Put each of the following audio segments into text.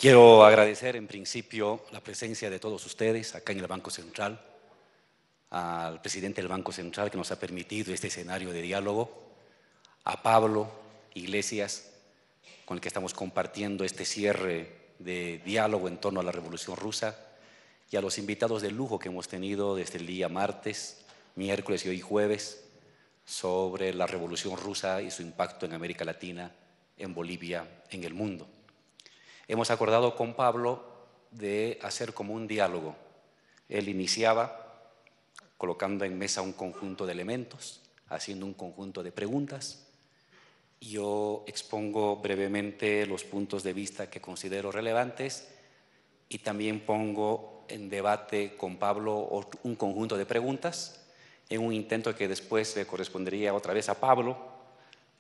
Quiero agradecer en principio la presencia de todos ustedes acá en el Banco Central, al presidente del Banco Central que nos ha permitido este escenario de diálogo, a Pablo Iglesias, con el que estamos compartiendo este cierre de diálogo en torno a la Revolución Rusa, y a los invitados de lujo que hemos tenido desde el día martes, miércoles y hoy jueves, sobre la Revolución Rusa y su impacto en América Latina, en Bolivia, en el mundo. Hemos acordado con Pablo de hacer como un diálogo. Él iniciaba colocando en mesa un conjunto de elementos, haciendo un conjunto de preguntas. Yo expongo brevemente los puntos de vista que considero relevantes y también pongo en debate con Pablo un conjunto de preguntas en un intento que después le correspondería otra vez a Pablo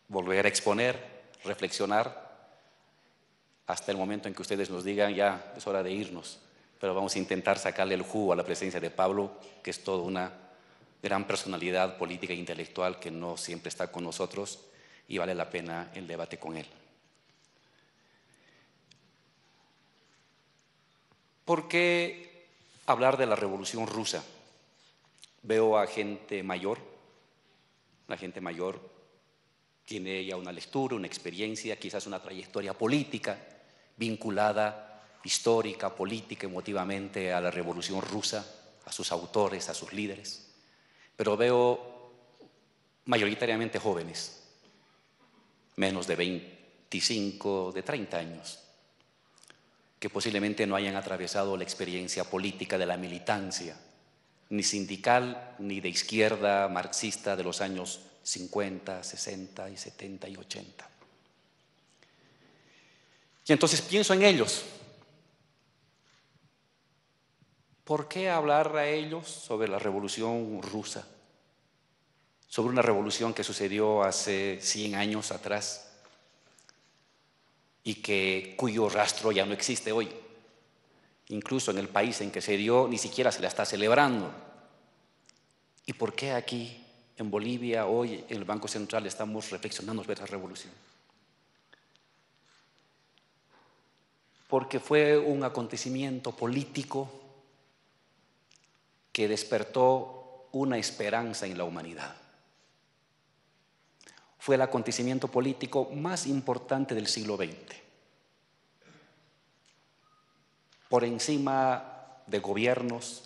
volver a exponer, reflexionar hasta el momento en que ustedes nos digan ya es hora de irnos, pero vamos a intentar sacarle el jugo a la presencia de Pablo, que es toda una gran personalidad política e intelectual que no siempre está con nosotros y vale la pena el debate con él. ¿Por qué hablar de la Revolución Rusa? Veo a gente mayor, la gente mayor tiene ya una lectura, una experiencia, quizás una trayectoria política vinculada, histórica, política, emotivamente a la Revolución Rusa, a sus autores, a sus líderes. Pero veo mayoritariamente jóvenes, menos de 25, de 30 años, que posiblemente no hayan atravesado la experiencia política de la militancia, ni sindical, ni de izquierda marxista de los años 50, 60 y 70 y 80. Y entonces pienso en ellos. ¿Por qué hablar a ellos sobre la Revolución Rusa? Sobre una revolución que sucedió hace 100 años atrás y cuyo rastro ya no existe hoy. Incluso en el país en que se dio ni siquiera se la está celebrando. ¿Y por qué aquí, en Bolivia, hoy en el Banco Central estamos reflexionando sobre esa revolución? Porque fue un acontecimiento político que despertó una esperanza en la humanidad. Fue el acontecimiento político más importante del siglo XX. Por encima de gobiernos,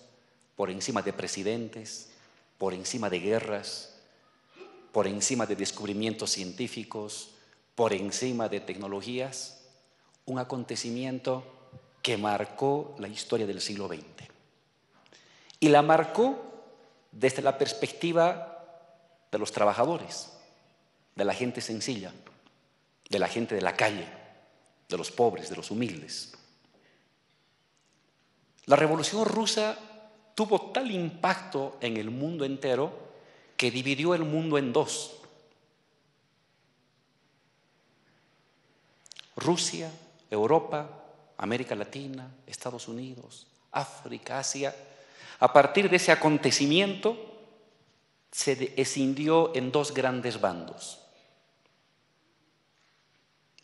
por encima de presidentes, por encima de guerras, por encima de descubrimientos científicos, por encima de tecnologías, un acontecimiento que marcó la historia del siglo XX. Y la marcó desde la perspectiva de los trabajadores, de la gente sencilla, de la gente de la calle, de los pobres, de los humildes. La Revolución Rusa tuvo tal impacto en el mundo entero que dividió el mundo en dos. Rusia, Europa, América Latina, Estados Unidos, África, Asia. A partir de ese acontecimiento se escindió en dos grandes bandos.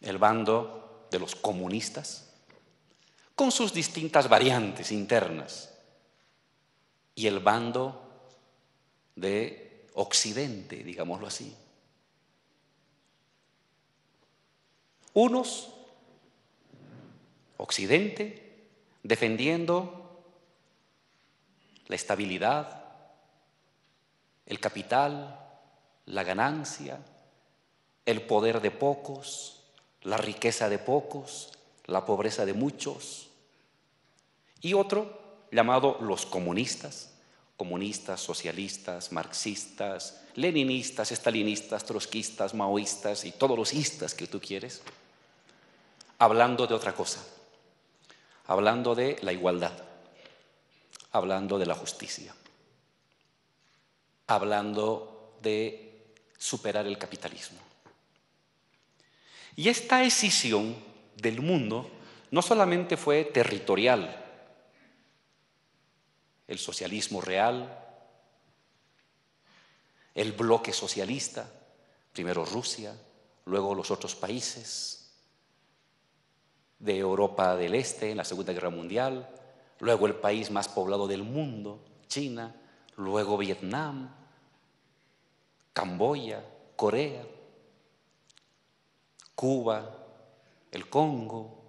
El bando de los comunistas, con sus distintas variantes internas, y el bando de Occidente, digámoslo así. Unos, Occidente, defendiendo la estabilidad, el capital, la ganancia, el poder de pocos, la riqueza de pocos, la pobreza de muchos. Y otro, llamado los comunistas, socialistas, marxistas, leninistas, estalinistas, trotskistas, maoístas y todos los istas que tú quieres, hablando de otra cosa, hablando de la igualdad, hablando de la justicia, hablando de superar el capitalismo. Y esta escisión del mundo no solamente fue territorial, el socialismo real, el bloque socialista, primero Rusia, luego los otros países de Europa del Este en la Segunda Guerra Mundial, luego el país más poblado del mundo, China, luego Vietnam, Camboya, Corea, Cuba, el Congo.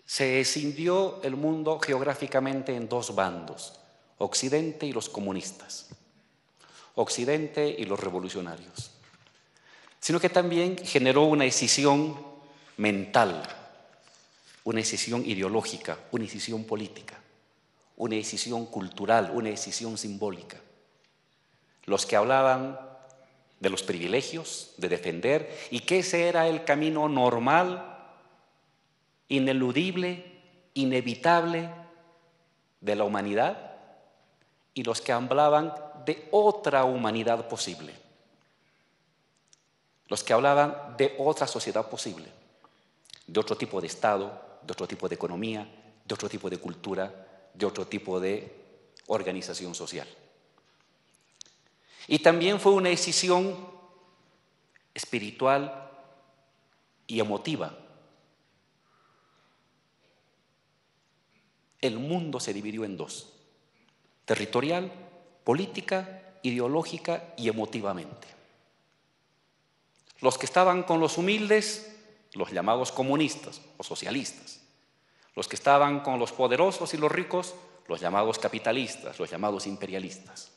Se escindió el mundo geográficamente en dos bandos, Occidente y los comunistas, Occidente y los revolucionarios, sino que también generó una escisión mental, una escisión ideológica, una escisión política, una escisión cultural, una escisión simbólica. Los que hablaban de los privilegios, de defender, y que ese era el camino normal, ineludible, inevitable de la humanidad, y los que hablaban de otra humanidad posible, los que hablaban de otra sociedad posible, de otro tipo de Estado, de otro tipo de economía, de otro tipo de cultura, de otro tipo de organización social. Y también fue una decisión espiritual y emotiva. El mundo se dividió en dos: territorial, política, ideológica y emotivamente. Los que estaban con los humildes, los llamados comunistas o socialistas. Los que estaban con los poderosos y los ricos, los llamados capitalistas, los llamados imperialistas.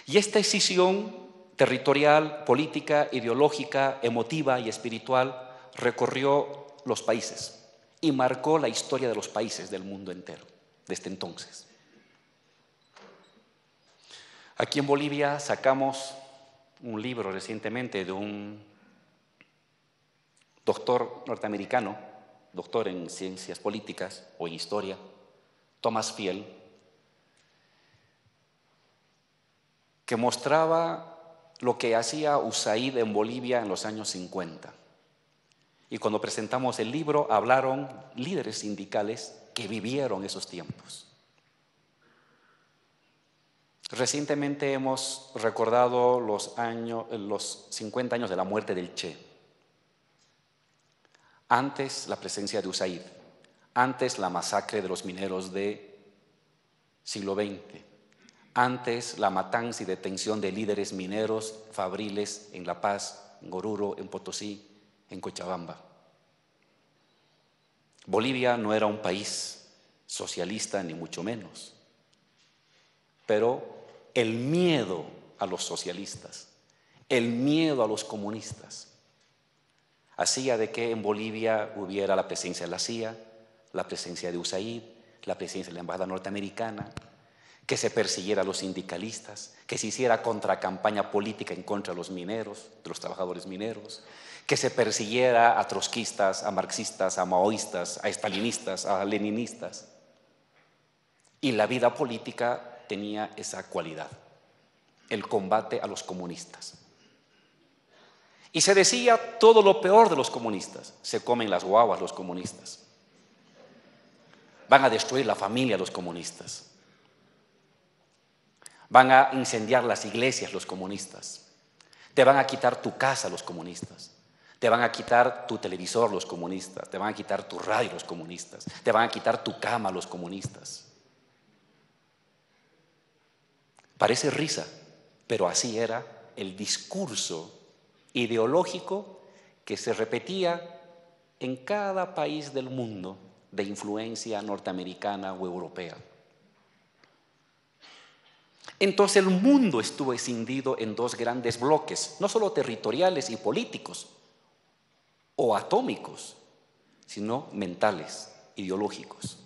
Y esta escisión territorial, política, ideológica, emotiva y espiritual recorrió los países y marcó la historia de los países del mundo entero desde entonces. Aquí en Bolivia sacamos un libro recientemente de un doctor norteamericano, doctor en ciencias políticas o en historia, Thomas Field, que mostraba lo que hacía USAID en Bolivia en los años 50. Y cuando presentamos el libro, hablaron líderes sindicales que vivieron esos tiempos. Recientemente hemos recordado los 50 años de la muerte del Che. Antes la presencia de USAID, antes la masacre de los mineros del siglo XX, antes la matanza y detención de líderes mineros fabriles en La Paz, en Oruro, en Potosí, en Cochabamba. Bolivia no era un país socialista ni mucho menos, pero el miedo a los socialistas, el miedo a los comunistas, hacía de que en Bolivia hubiera la presencia de la CIA, la presencia de USAID, la presencia de la embajada norteamericana, que se persiguiera a los sindicalistas, que se hiciera contracampaña política en contra de los mineros, de los trabajadores mineros, que se persiguiera a trotskistas, a marxistas, a maoístas, a estalinistas, a leninistas. Y la vida política tenía esa cualidad, el combate a los comunistas. Y se decía todo lo peor de los comunistas: se comen las guaguas los comunistas, van a destruir la familia los comunistas, van a incendiar las iglesias los comunistas, te van a quitar tu casa los comunistas, te van a quitar tu televisor los comunistas, te van a quitar tu radio los comunistas, te van a quitar tu cama los comunistas. Parece risa, pero así era el discurso ideológico que se repetía en cada país del mundo de influencia norteamericana o europea. Entonces el mundo estuvo escindido en dos grandes bloques, no solo territoriales y políticos o atómicos, sino mentales, ideológicos.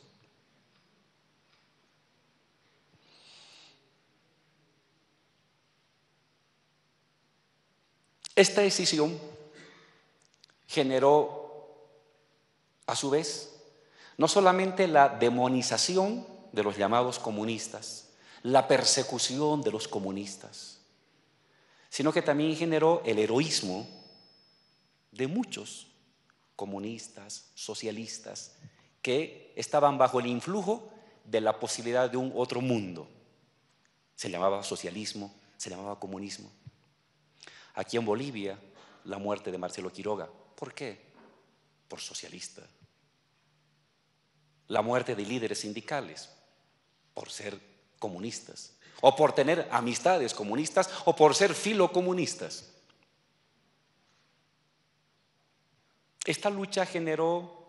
Esta decisión generó, a su vez, no solamente la demonización de los llamados comunistas, la persecución de los comunistas, sino que también generó el heroísmo de muchos comunistas, socialistas, que estaban bajo el influjo de la posibilidad de un otro mundo. Se llamaba socialismo, se llamaba comunismo. Aquí en Bolivia, la muerte de Marcelo Quiroga. ¿Por qué? por socialista. La muerte de líderes sindicales por ser comunistas, o por tener amistades comunistas, o por ser filocomunistas. Esta lucha generó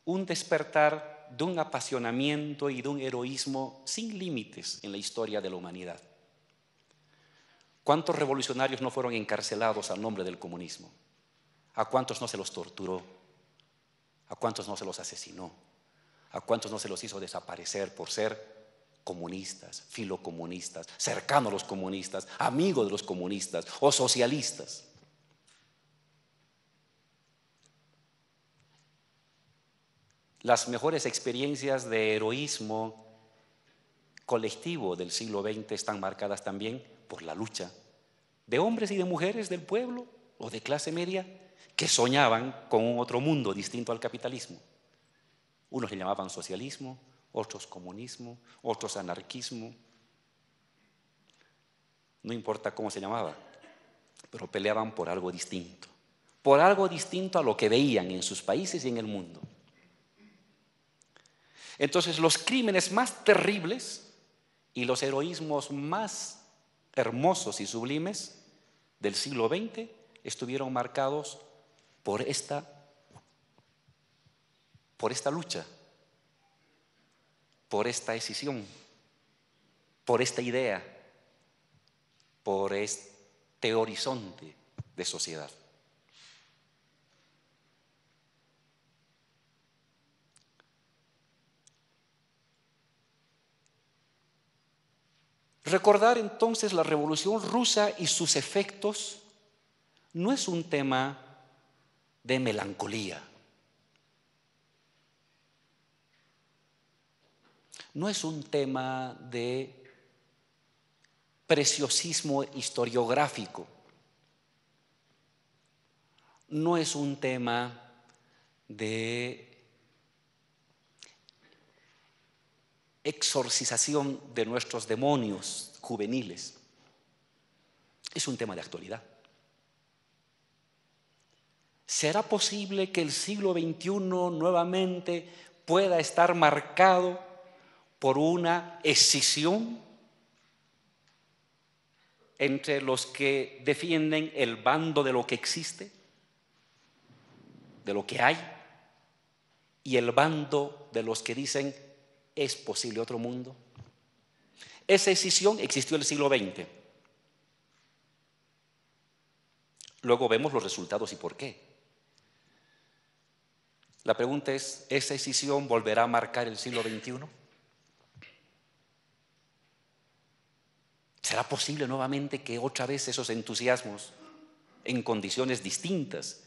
un despertar de un apasionamiento y de un heroísmo sin límites en la historia de la humanidad. ¿Cuántos revolucionarios no fueron encarcelados a nombre del comunismo? ¿A cuántos no se los torturó? ¿A cuántos no se los asesinó? ¿A cuántos no se los hizo desaparecer por ser comunistas, filocomunistas, cercanos a los comunistas, amigos de los comunistas o socialistas? Las mejores experiencias de heroísmo colectivo del siglo XX están marcadas también por la lucha de hombres y de mujeres del pueblo o de clase media que soñaban con un otro mundo distinto al capitalismo. Unos le llamaban socialismo, otros comunismo, otros anarquismo. No importa cómo se llamaba, pero peleaban por algo distinto a lo que veían en sus países y en el mundo. Entonces, los crímenes más terribles y los heroísmos más hermosos y sublimes del siglo XX estuvieron marcados por esta lucha, por esta decisión, por esta idea, por este horizonte de sociedad. Recordar entonces la Revolución Rusa y sus efectos no es un tema de melancolía, no es un tema de preciosismo historiográfico, no es un tema de exorcización de nuestros demonios juveniles. Es un tema de actualidad. ¿Será posible que el siglo XXI nuevamente pueda estar marcado por una escisión entre los que defienden el bando de lo que existe, de lo que hay, y el bando de los que dicen ¿es posible otro mundo? Esa escisión existió en el siglo XX. Luego vemos los resultados y por qué. La pregunta es, ¿esa escisión volverá a marcar el siglo XXI? ¿Será posible nuevamente que otra vez esos entusiasmos en condiciones distintas,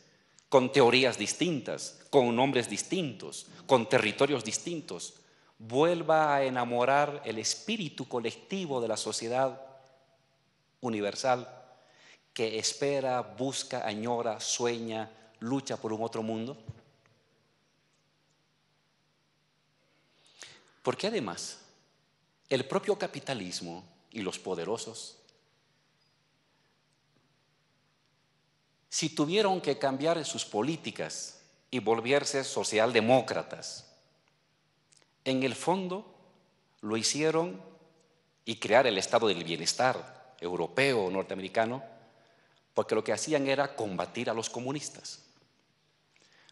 con teorías distintas, con nombres distintos, con territorios distintos, vuelva a enamorar el espíritu colectivo de la sociedad universal que espera, busca, añora, sueña, lucha por un otro mundo? Porque además, el propio capitalismo y los poderosos, si tuvieron que cambiar sus políticas y volverse socialdemócratas, en el fondo lo hicieron y crear el estado del bienestar europeo o norteamericano, porque lo que hacían era combatir a los comunistas.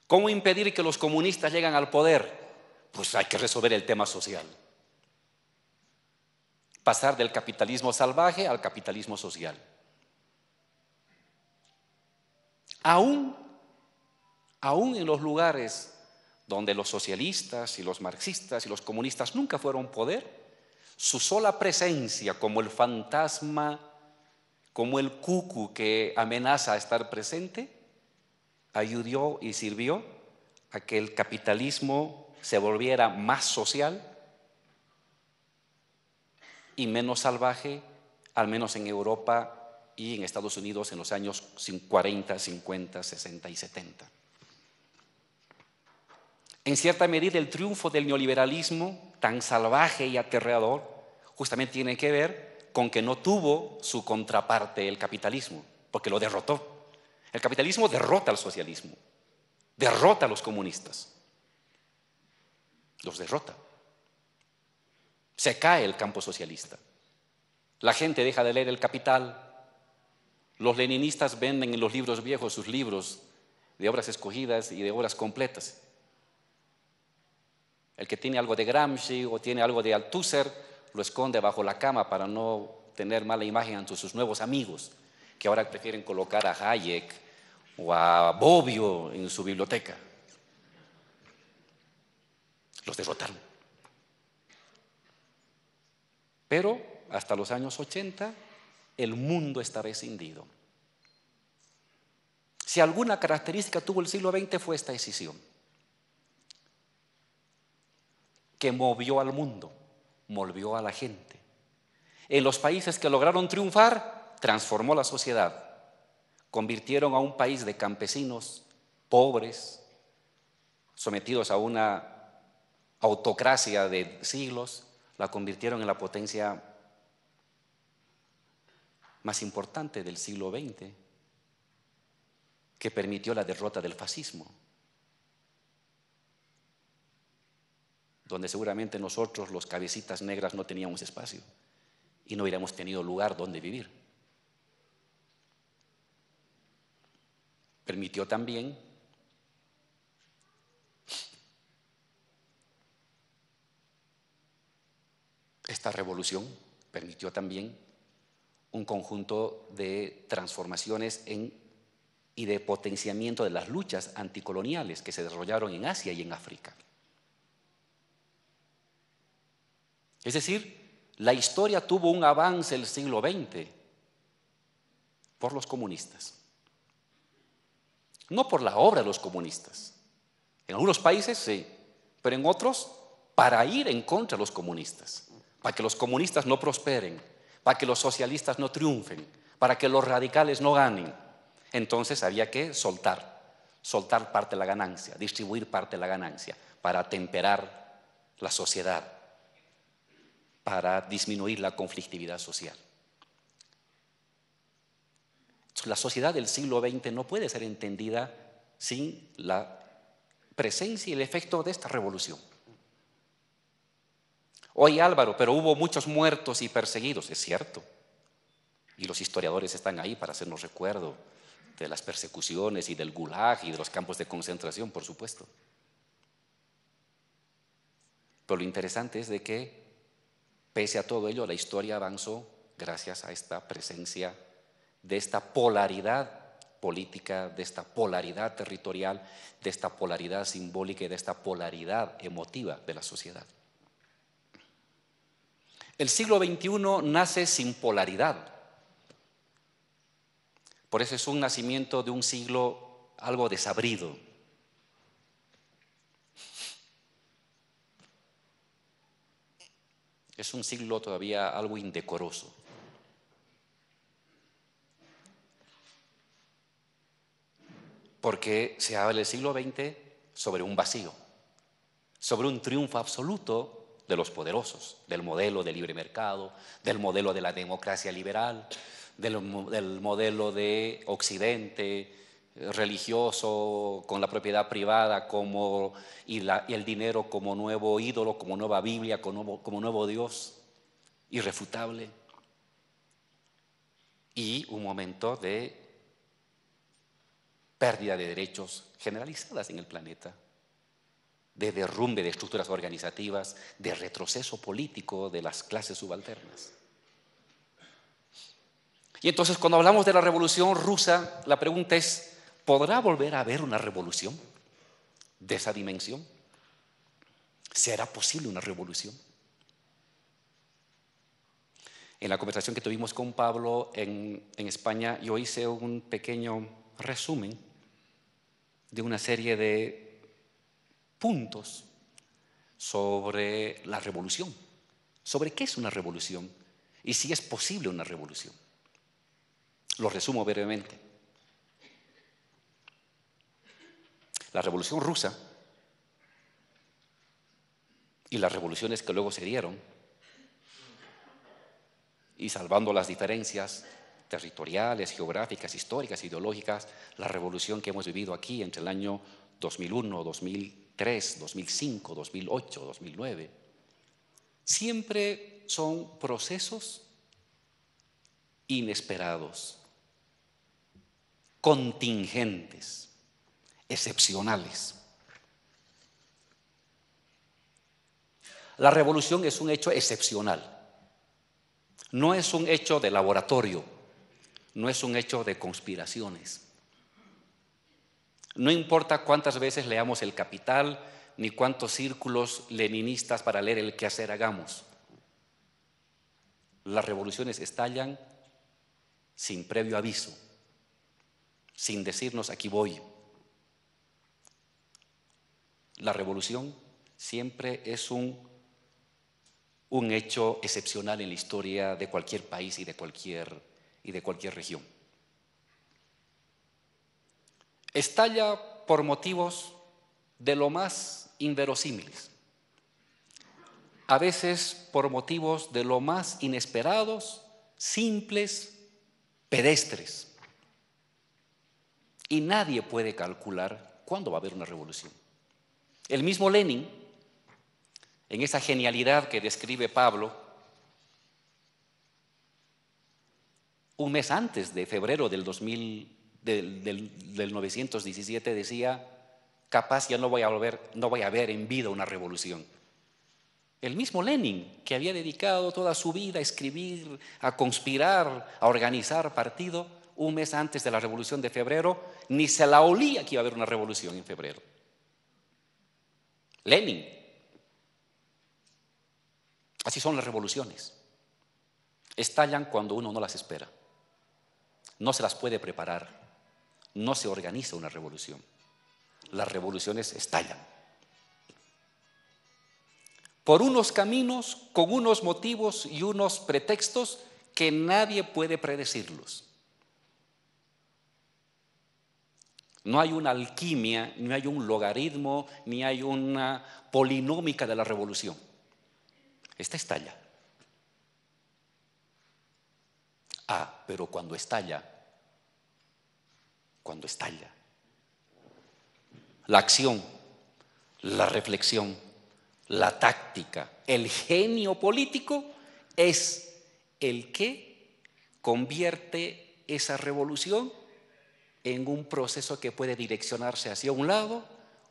¿Cómo impedir que los comunistas lleguen al poder? Pues hay que resolver el tema social. Pasar del capitalismo salvaje al capitalismo social. Aún en los lugares donde los socialistas y los marxistas y los comunistas nunca fueron poder, su sola presencia como el fantasma, como el cucu que amenaza a estar presente, ayudó y sirvió a que el capitalismo se volviera más social y menos salvaje, al menos en Europa y en Estados Unidos en los años 40, 50, 60 y 70. En cierta medida, el triunfo del neoliberalismo, tan salvaje y aterrador, justamente tiene que ver con que no tuvo su contraparte el capitalismo, porque lo derrotó. El capitalismo derrota al socialismo. derrota a los comunistas. Los derrota. Se cae el campo socialista. La gente deja de leer El Capital. Los leninistas venden en los libros viejos sus libros de obras escogidas y de obras completas. El que tiene algo de Gramsci o tiene algo de Althusser lo esconde bajo la cama para no tener mala imagen ante sus nuevos amigos, que ahora prefieren colocar a Hayek o a Bobbio en su biblioteca. Los derrotaron. Pero hasta los años 80 el mundo estaba escindido. Si alguna característica tuvo el siglo XX fue esta decisión, que movió al mundo, movió a la gente. En los países que lograron triunfar, transformó la sociedad, convirtieron a un país de campesinos pobres, sometidos a una autocracia de siglos, la convirtieron en la potencia más importante del siglo XX, que permitió la derrota del fascismo, donde seguramente nosotros, los cabecitas negras, no teníamos espacio y no hubiéramos tenido lugar donde vivir. Permitió también esta revolución, permitió también un conjunto de transformaciones y de potenciamiento de las luchas anticoloniales que se desarrollaron en Asia y en África. Es decir, la historia tuvo un avance el siglo XX por los comunistas. No por la obra de los comunistas. En algunos países sí, pero en otros para ir en contra de los comunistas, para que los comunistas no prosperen, para que los socialistas no triunfen, para que los radicales no ganen. Entonces había que soltar parte de la ganancia, distribuir parte de la ganancia para temperar la sociedad, para disminuir la conflictividad social. La sociedad del siglo XX no puede ser entendida sin la presencia y el efecto de esta revolución. Oye, Álvaro, pero hubo muchos muertos y perseguidos, es cierto. Y los historiadores están ahí para hacernos recuerdo de las persecuciones y del Gulag y de los campos de concentración, por supuesto. Pero lo interesante es de que, pese a todo ello, la historia avanzó gracias a esta presencia de esta polaridad política, de esta polaridad territorial, de esta polaridad simbólica y de esta polaridad emotiva de la sociedad. El siglo XXI nace sin polaridad. Por eso es un nacimiento de un siglo algo desabrido. Es un siglo todavía algo indecoroso. Porque se habla del siglo XX sobre un vacío, sobre un triunfo absoluto de los poderosos, del modelo de libre mercado, del modelo de la democracia liberal, del modelo de Occidente religioso con la propiedad privada y el dinero como nuevo ídolo, como nueva Biblia, como nuevo Dios irrefutable. Y un momento de pérdida de derechos generalizadas en el planeta, de derrumbe de estructuras organizativas, de retroceso político de las clases subalternas. Y entonces, cuando hablamos de la revolución rusa, la pregunta es, ¿podrá volver a haber una revolución de esa dimensión? ¿Será posible una revolución? En la conversación que tuvimos con Pablo en España, yo hice un pequeño resumen de una serie de puntos sobre la revolución, sobre qué es una revolución y si es posible una revolución. Lo resumo brevemente. La Revolución Rusa y las revoluciones que luego se dieron, y salvando las diferencias territoriales, geográficas, históricas, ideológicas, la revolución que hemos vivido aquí entre el año 2001, 2003, 2005, 2008, 2009, siempre son procesos inesperados, contingentes, excepcionales. La revolución es un hecho excepcional. No es un hecho de laboratorio, no es un hecho de conspiraciones. No importa cuántas veces leamos El Capital, ni cuántos círculos leninistas para leer El Quehacer hagamos. Las revoluciones estallan sin previo aviso, sin decirnos aquí voy. La revolución siempre es un hecho excepcional en la historia de cualquier país y de cualquier región. Estalla por motivos de lo más inverosímiles, a veces por motivos de lo más inesperados, simples, pedestres. Y nadie puede calcular cuándo va a haber una revolución. El mismo Lenin, en esa genialidad que describe Pablo, un mes antes de febrero del 917 decía: capaz ya no voy a ver en vida una revolución. El mismo Lenin, que había dedicado toda su vida a escribir, a conspirar, a organizar partido, un mes antes de la revolución de febrero, ni se la olía que iba a haber una revolución en febrero. Lenin. Así son las revoluciones. Estallan cuando uno no las espera. No se las puede preparar. No se organiza una revolución. Las revoluciones estallan. Por unos caminos, con unos motivos y unos pretextos que nadie puede predecirlos. No hay una alquimia, ni hay un logaritmo, ni hay una polinómica de la revolución. Esta estalla. Pero cuando estalla, la acción, la reflexión, la táctica, el genio político es el que convierte esa revolución en un proceso que puede direccionarse hacia un lado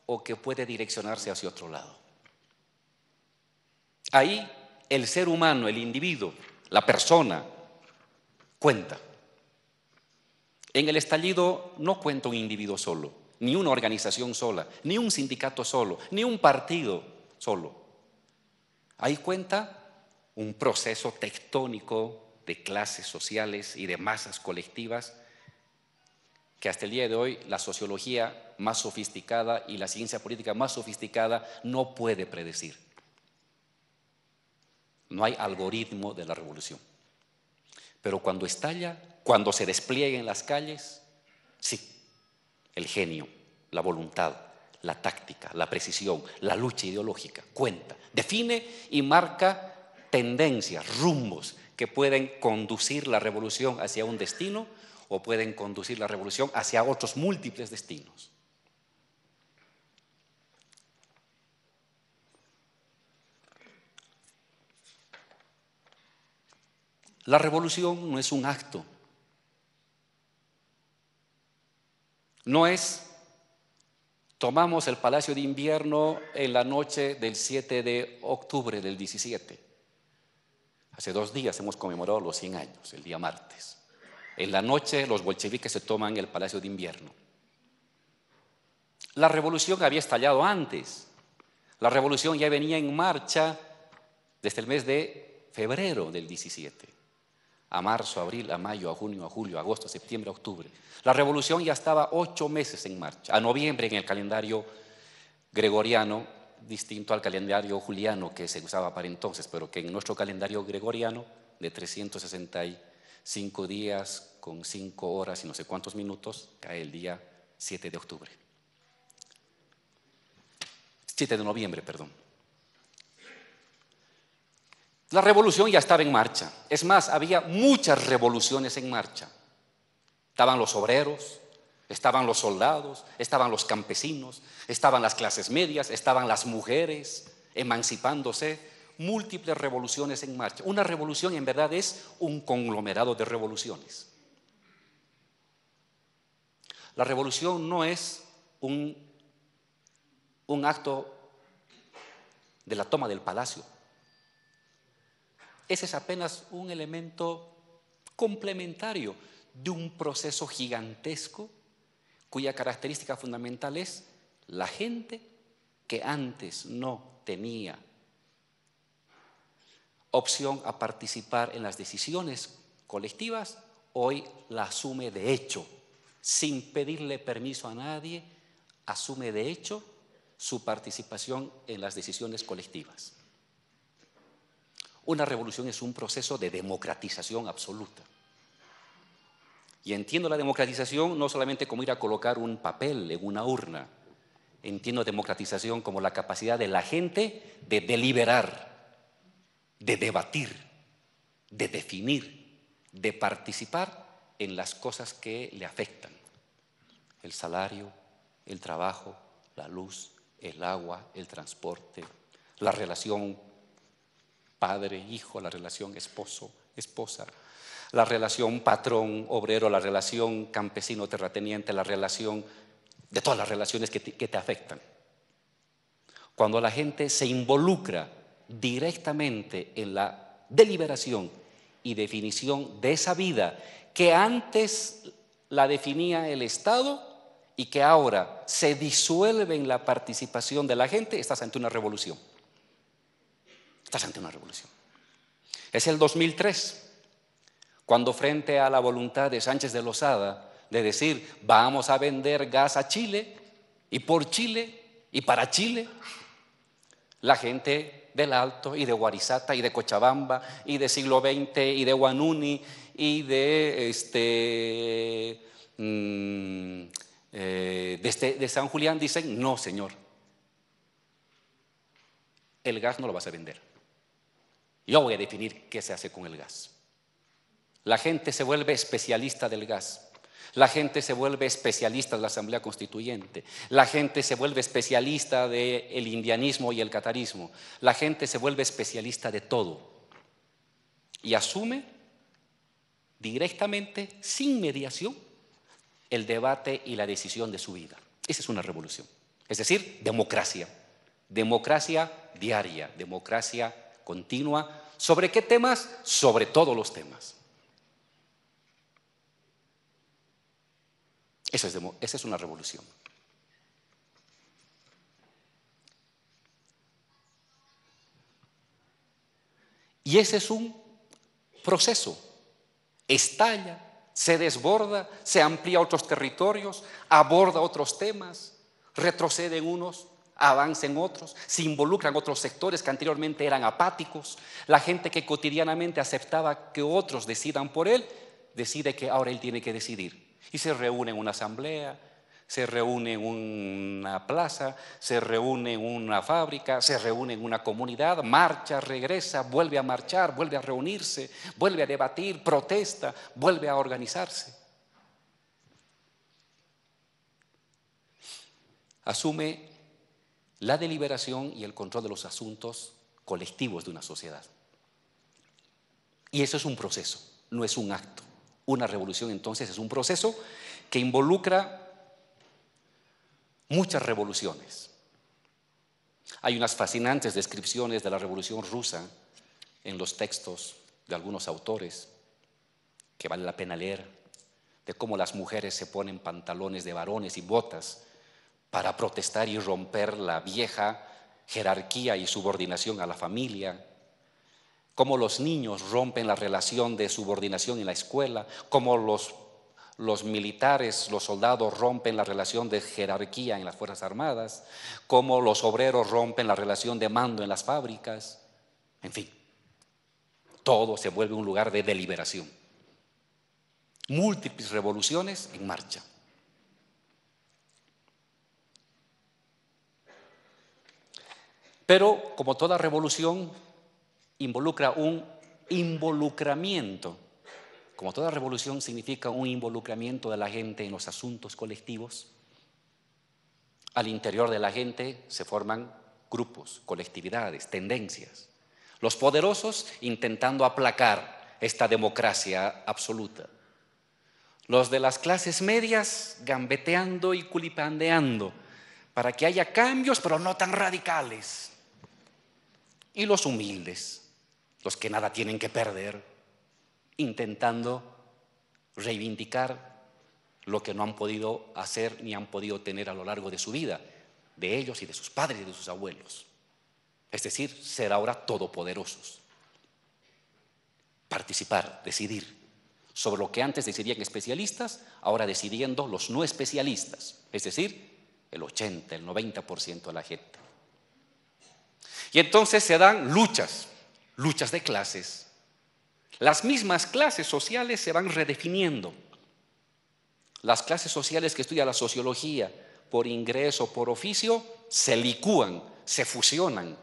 o que puede direccionarse hacia otro lado. Ahí el ser humano, el individuo, la persona, cuenta. En el estallido no cuenta un individuo solo, ni una organización sola, ni un sindicato solo, ni un partido solo. Ahí cuenta un proceso tectónico de clases sociales y de masas colectivas que hasta el día de hoy la sociología más sofisticada y la ciencia política más sofisticada no puede predecir. No hay algoritmo de la revolución. Pero cuando estalla, cuando se despliega en las calles, sí, el genio, la voluntad, la táctica, la precisión, la lucha ideológica cuenta, define y marca tendencias, rumbos que pueden conducir la revolución hacia un destino o pueden conducir la revolución hacia otros múltiples destinos. La revolución no es un acto, no es tomamos el Palacio de Invierno en la noche del 7 de octubre del 17. Hace 2 días hemos conmemorado los 100 años, el día martes. En la noche los bolcheviques se toman el Palacio de Invierno. La revolución había estallado antes. La revolución ya venía en marcha desde el mes de febrero del 17. A marzo, abril, a mayo, a junio, a julio, a agosto, a septiembre, a octubre. La revolución ya estaba 8 meses en marcha. A noviembre en el calendario gregoriano, distinto al calendario juliano que se usaba para entonces, pero que en nuestro calendario gregoriano de 365 días con 5 horas y no sé cuántos minutos, cae el día 7 de octubre. 7 de noviembre, perdón. La revolución ya estaba en marcha. Es más, había muchas revoluciones en marcha. Estaban los obreros, Estaban los soldados, estaban los campesinos, estaban las clases medias, estaban las mujeres emancipándose, múltiples revoluciones en marcha. Una revolución en verdad es un conglomerado de revoluciones. La revolución no es un acto de la toma del palacio. Ese es apenas un elemento complementario de un proceso gigantesco cuya característica fundamental es la gente que antes no tenía opción a participar en las decisiones colectivas, hoy la asume de hecho, sin pedirle permiso a nadie, asume de hecho su participación en las decisiones colectivas. Una revolución es un proceso de democratización absoluta. Y entiendo la democratización no solamente como ir a colocar un papel en una urna. Entiendo democratización como la capacidad de la gente de deliberar, de debatir, de definir, de participar en las cosas que le afectan. El salario, el trabajo, la luz, el agua, el transporte, la relación padre-hijo, la relación esposo-esposa, la relación patrón-obrero, la relación campesino-terrateniente, la relación de todas las relaciones que te afectan. Cuando la gente se involucra directamente en la deliberación y definición de esa vida que antes la definía el Estado y que ahora se disuelve en la participación de la gente, estás ante una revolución. Estás ante una revolución. Es el 2003. Cuando frente a la voluntad de Sánchez de Lozada de decir vamos a vender gas a Chile y por Chile y para Chile, la gente del Alto y de Guarizata y de Cochabamba y de Siglo XX y de Huanuni y de San Julián dicen no señor, el gas no lo vas a vender, yo voy a definir qué se hace con el gas. La gente se vuelve especialista del gas. La gente se vuelve especialista de la Asamblea Constituyente. La gente se vuelve especialista del indianismo y el catarismo. La gente se vuelve especialista de todo. Y asume directamente, sin mediación, el debate y la decisión de su vida. Esa es una revolución. Es decir, democracia. Democracia diaria, democracia continua. ¿Sobre qué temas? Sobre todos los temas. Esa es una revolución. Y ese es un proceso. Estalla, se desborda, se amplía a otros territorios, aborda otros temas, retrocede en unos, avanza en otros, se involucran otros sectores que anteriormente eran apáticos. La gente que cotidianamente aceptaba que otros decidan por él, decide que ahora él tiene que decidir. Y se reúne en una asamblea, se reúne en una plaza, se reúne en una fábrica, se reúne en una comunidad, marcha, regresa, vuelve a marchar, vuelve a reunirse, vuelve a debatir, protesta, vuelve a organizarse. Asume la deliberación y el control de los asuntos colectivos de una sociedad. Y eso es un proceso, no es un acto. Una revolución entonces es un proceso que involucra muchas revoluciones. Hay unas fascinantes descripciones de la Revolución Rusa en los textos de algunos autores que vale la pena leer, de cómo las mujeres se ponen pantalones de varones y botas para protestar y romper la vieja jerarquía y subordinación a la familia, cómo los niños rompen la relación de subordinación en la escuela, cómo los militares, los soldados rompen la relación de jerarquía en las Fuerzas Armadas, cómo los obreros rompen la relación de mando en las fábricas. En fin, todo se vuelve un lugar de deliberación. Múltiples revoluciones en marcha. Pero, como toda revolución, involucra un involucramiento como toda revolución significa un involucramiento de la gente en los asuntos colectivos, al interior de la gente se forman grupos, colectividades, tendencias. Los poderosos intentando aplacar esta democracia absoluta. Los de las clases medias gambeteando y culipandeando para que haya cambios, pero no tan radicales. Y los humildes, los que nada tienen que perder, intentando reivindicar lo que no han podido hacer ni han podido tener a lo largo de su vida, de ellos y de sus padres y de sus abuelos. Es decir, ser ahora todopoderosos. Participar, decidir sobre lo que antes decidían especialistas, ahora decidiendo los no especialistas, es decir, el 80, el 90% de la gente. Y entonces se dan luchas de clases. Las mismas clases sociales se van redefiniendo. Las clases sociales que estudia la sociología por ingreso, por oficio, se licúan, se fusionan.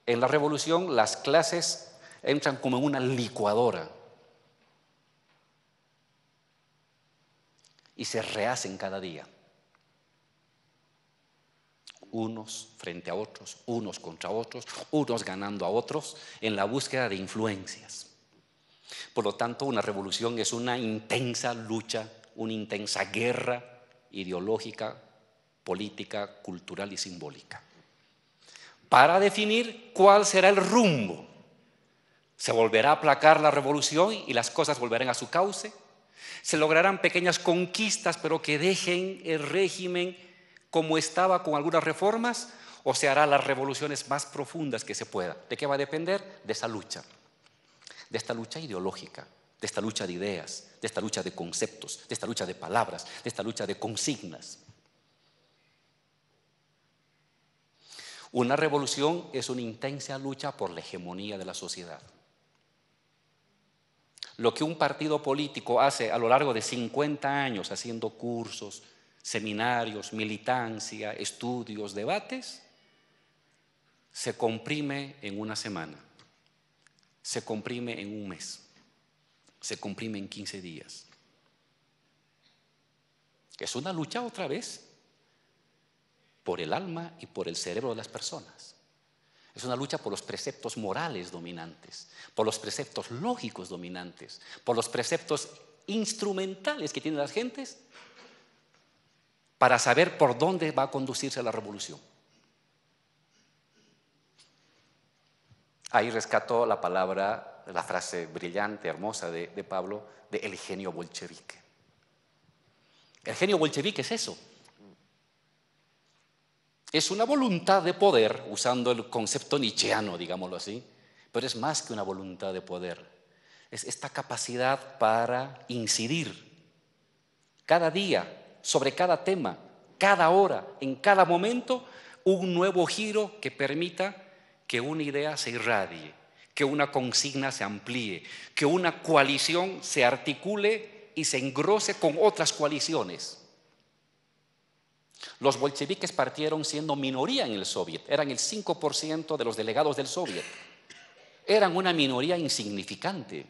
En la revolución las clases entran como en una licuadora y se rehacen cada día. Unos frente a otros, unos contra otros, unos ganando a otros en la búsqueda de influencias. Por lo tanto, una revolución es una intensa lucha, una intensa guerra ideológica, política, cultural y simbólica, para definir cuál será el rumbo. ¿Se volverá a aplacar la revolución y las cosas volverán a su cauce? ¿Se lograrán pequeñas conquistas pero que dejen el régimen como estaba con algunas reformas? ¿O se harán las revoluciones más profundas que se pueda? ¿De qué va a depender? De esa lucha. De esta lucha ideológica, de esta lucha de ideas, de esta lucha de conceptos, de esta lucha de palabras, de esta lucha de consignas. Una revolución es una intensa lucha por la hegemonía de la sociedad. Lo que un partido político hace a lo largo de 50 años haciendo cursos, seminarios, militancia, estudios, debates, se comprime en una semana, se comprime en un mes, se comprime en 15 días. Es una lucha otra vez por el alma y por el cerebro de las personas. Es una lucha por los preceptos morales dominantes, por los preceptos lógicos dominantes, por los preceptos instrumentales que tienen las gentes para saber por dónde va a conducirse la revolución. Ahí rescato la palabra, la frase brillante, hermosa de Pablo, de el genio bolchevique. El genio bolchevique es eso. Es una voluntad de poder, usando el concepto nietzscheano, digámoslo así, pero es más que una voluntad de poder. Es esta capacidad para incidir cada día, sobre cada tema, cada hora, en cada momento, un nuevo giro que permita que una idea se irradie, que una consigna se amplíe, que una coalición se articule y se engrose con otras coaliciones. Los bolcheviques partieron siendo minoría en el Soviet, eran el 5% de los delegados del Soviet. Eran una minoría insignificante,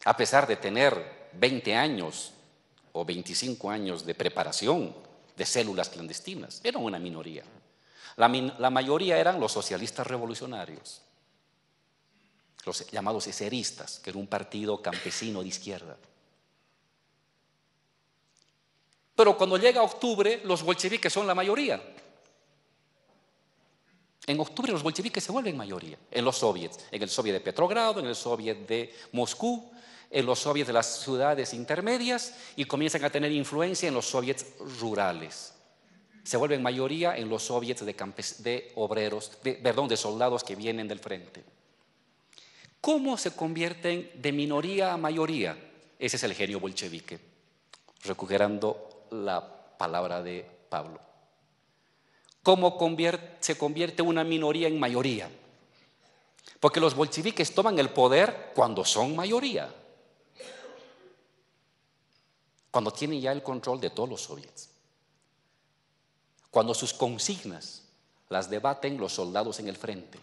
a pesar de tener 20 años o 25 años de preparación de células clandestinas. Eran una minoría. La mayoría eran los socialistas revolucionarios, los llamados eseristas, que era un partido campesino de izquierda. Pero cuando llega octubre, los bolcheviques son la mayoría. En octubre los bolcheviques se vuelven mayoría en los soviets, en el soviet de Petrogrado, en el soviet de Moscú, en los soviets de las ciudades intermedias y comienzan a tener influencia en los soviets rurales. Se vuelven mayoría en los soviets de obreros, de soldados que vienen del frente. ¿Cómo se convierten de minoría a mayoría? Ese es el genio bolchevique, recuperando la palabra de Pablo. ¿Cómo se convierte una minoría en mayoría? Porque los bolcheviques toman el poder cuando son mayoría, cuando tienen ya el control de todos los soviets, cuando sus consignas las debaten los soldados en el frente,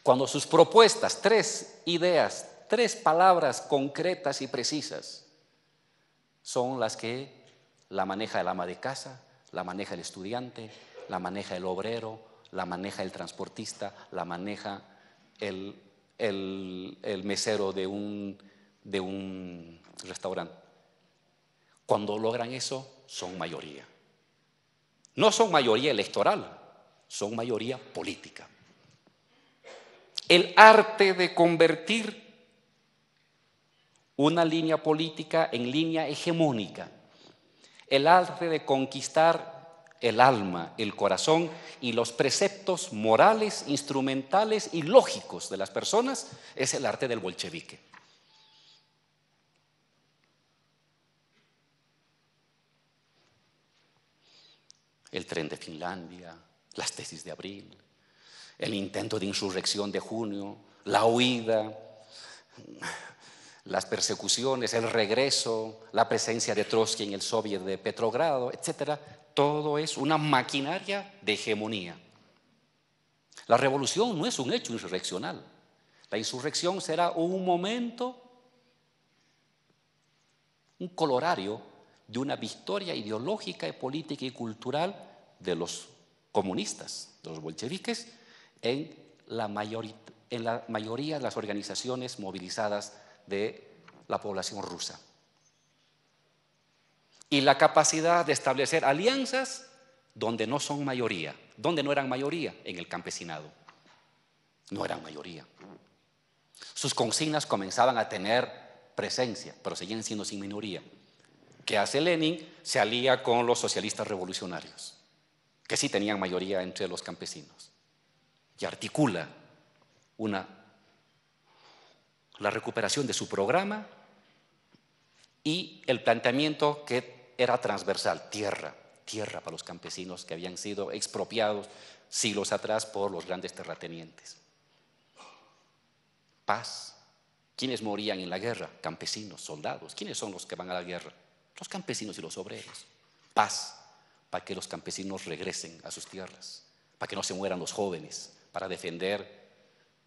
cuando sus propuestas, 3 ideas tres palabras concretas y precisas son las que la maneja el ama de casa, la maneja el estudiante, la maneja el obrero, la maneja el transportista, la maneja el mesero de un restaurante. Cuando logran eso, son mayoría. No son mayoría electoral, son mayoría política. El arte de convertir una línea política en línea hegemónica. El arte de conquistar el alma, el corazón y los preceptos morales, instrumentales y lógicos de las personas es el arte del bolchevique. El tren de Finlandia, las tesis de abril, el intento de insurrección de junio, la huida, las persecuciones, el regreso, la presencia de Trotsky en el Soviet de Petrogrado, etcétera, todo es una maquinaria de hegemonía. La revolución no es un hecho insurreccional. La insurrección será un momento, un colorario de una victoria ideológica, política y cultural de los comunistas, de los bolcheviques, en la mayoría de las organizaciones movilizadas de la población rusa. Y la capacidad de establecer alianzas donde no son mayoría. ¿Dónde no eran mayoría? En el campesinado. No eran mayoría. Sus consignas comenzaban a tener presencia, pero seguían siendo sin minoría. ¿Qué hace Lenin? Se alía con los socialistas revolucionarios, que sí tenían mayoría entre los campesinos, y articula la recuperación de su programa y el planteamiento que era transversal, tierra para los campesinos que habían sido expropiados siglos atrás por los grandes terratenientes. Paz. ¿Quiénes morían en la guerra? Campesinos, soldados. ¿Quiénes son los que van a la guerra? Los campesinos y los obreros. Paz, para que los campesinos regresen a sus tierras, para que no se mueran los jóvenes, para defender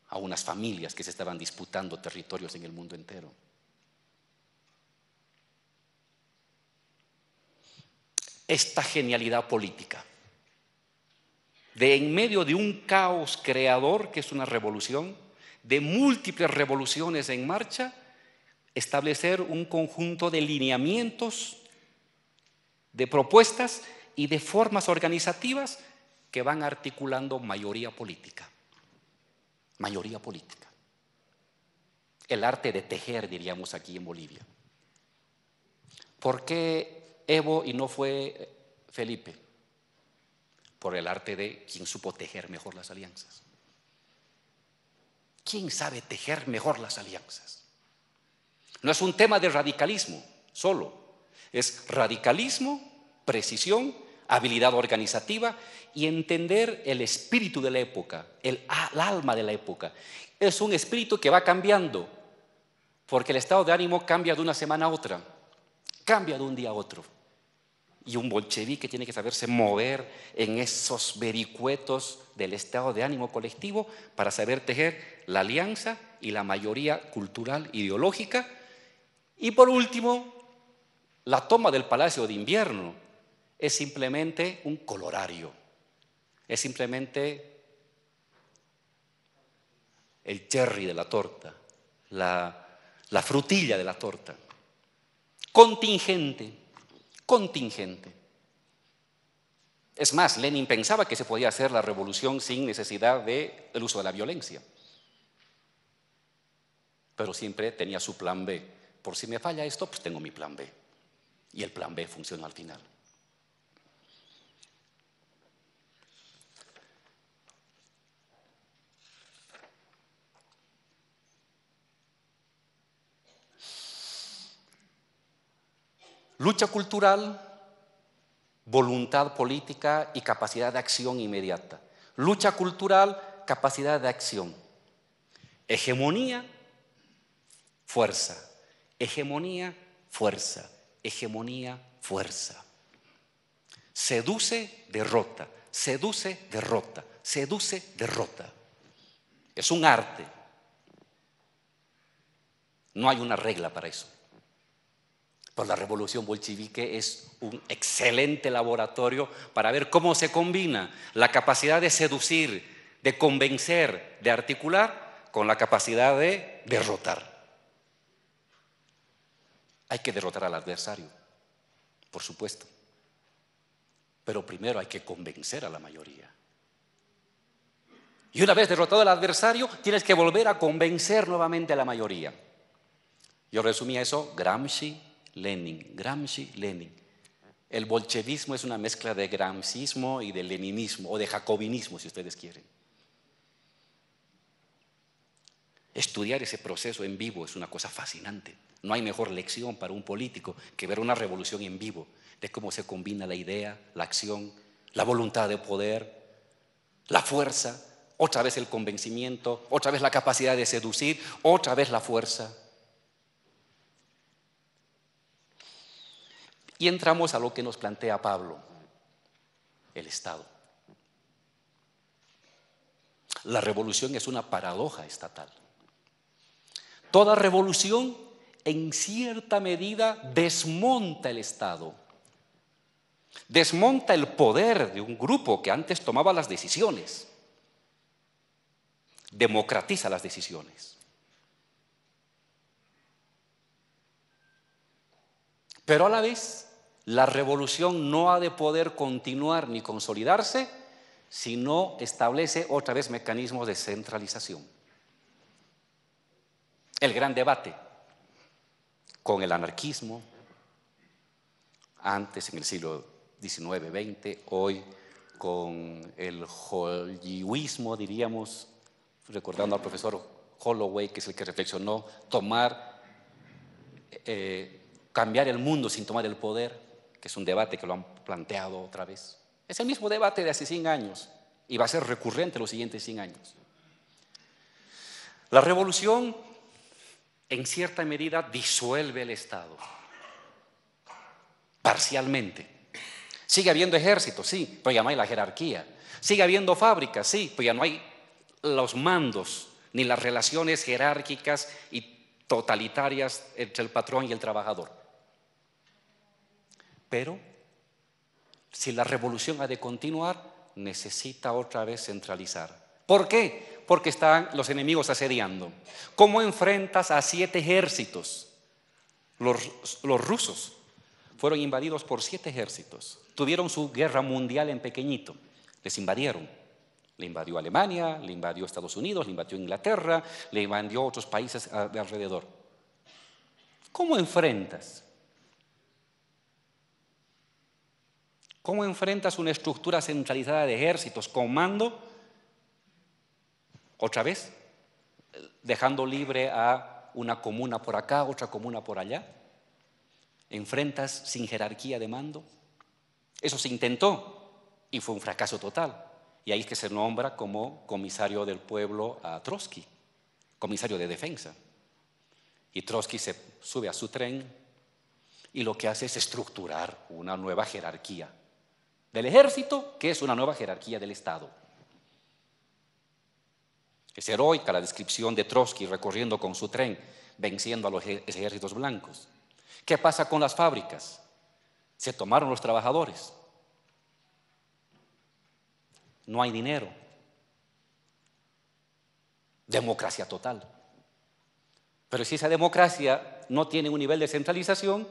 a unas familias que se estaban disputando territorios en el mundo entero. Esta genialidad política de en medio de un caos creador que es una revolución, de múltiples revoluciones en marcha, establecer un conjunto de lineamientos, de propuestas y de formas organizativas que van articulando mayoría política. Mayoría política. El arte de tejer, diríamos aquí en Bolivia. ¿Por qué Evo y no fue Felipe? Por el arte de quien supo tejer mejor las alianzas. ¿Quién sabe tejer mejor las alianzas? No es un tema de radicalismo solo, es radicalismo, precisión, habilidad organizativa y entender el espíritu de la época, el alma de la época. Es un espíritu que va cambiando, porque el estado de ánimo cambia de una semana a otra, cambia de un día a otro. Y un bolchevique tiene que saberse mover en esos vericuetos del estado de ánimo colectivo para saber tejer la alianza y la mayoría cultural ideológica. Y por último, la toma del Palacio de Invierno es simplemente un colorario, es simplemente el cherry de la torta, la frutilla de la torta, contingente. Es más, Lenin pensaba que se podía hacer la revolución sin necesidad del uso de la violencia. Pero siempre tenía su plan B. Por si me falla esto, pues tengo mi plan B. Y el plan B funcionó al final. Lucha cultural, voluntad política y capacidad de acción inmediata. Lucha cultural, capacidad de acción. Hegemonía, fuerza. Hegemonía, fuerza. Hegemonía, fuerza. Seduce, derrota. Seduce, derrota. Seduce, derrota. Es un arte. No hay una regla para eso. Pero la revolución bolchevique es un excelente laboratorio para ver cómo se combina la capacidad de seducir, de convencer, de articular, con la capacidad de derrotar. Hay que derrotar al adversario, por supuesto. Pero primero hay que convencer a la mayoría. Y una vez derrotado al adversario, tienes que volver a convencer nuevamente a la mayoría. Yo resumía eso, Gramsci, Lenin, Gramsci, Lenin. El bolchevismo es una mezcla de gramscismo y de leninismo, o de jacobinismo, si ustedes quieren. Estudiar ese proceso en vivo es una cosa fascinante. No hay mejor lección para un político que ver una revolución en vivo, de cómo se combina la idea, la acción, la voluntad de poder, la fuerza, otra vez el convencimiento, otra vez la capacidad de seducir, otra vez la fuerza. Y entramos a lo que nos plantea Pablo, el Estado. La revolución es una paradoja estatal. Toda revolución en cierta medida desmonta el Estado, desmonta el poder de un grupo que antes tomaba las decisiones, democratiza las decisiones. Pero a la vez, la revolución no ha de poder continuar ni consolidarse si no establece otra vez mecanismos de centralización. El gran debate con el anarquismo, antes en el siglo XIX-XX, hoy con el hollywooismo, diríamos, recordando al profesor Holloway, que es el que reflexionó, cambiar el mundo sin tomar el poder, que es un debate que lo han planteado otra vez. Es el mismo debate de hace 100 años y va a ser recurrente los siguientes 100 años. La revolución, en cierta medida, disuelve el Estado, parcialmente. Sigue habiendo ejércitos, sí, pero ya no hay la jerarquía. Sigue habiendo fábricas, sí, pero ya no hay los mandos, ni las relaciones jerárquicas y totalitarias entre el patrón y el trabajador. Pero si la revolución ha de continuar, necesita otra vez centralizar. ¿Por qué? Porque están los enemigos asediando. ¿Cómo enfrentas a 7 ejércitos? Los rusos fueron invadidos por 7 ejércitos. Tuvieron su guerra mundial en pequeñito. Les invadieron. Le invadió Alemania, le invadió Estados Unidos, le invadió Inglaterra, le invadió otros países de alrededor. ¿Cómo enfrentas? ¿Cómo enfrentas una estructura centralizada de ejércitos con mando? Otra vez, dejando libre a una comuna por acá, otra comuna por allá. ¿Enfrentas sin jerarquía de mando? Eso se intentó y fue un fracaso total. Y ahí es que se nombra como comisario del pueblo a Trotsky, comisario de defensa. Y Trotsky se sube a su tren y lo que hace es estructurar una nueva jerarquía del ejército, que es una nueva jerarquía del Estado. Es heroica la descripción de Trotsky recorriendo con su tren, venciendo a los ejércitos blancos. ¿Qué pasa con las fábricas? Se tomaron los trabajadores. No hay dinero. Democracia total. Pero si esa democracia no tiene un nivel de centralización,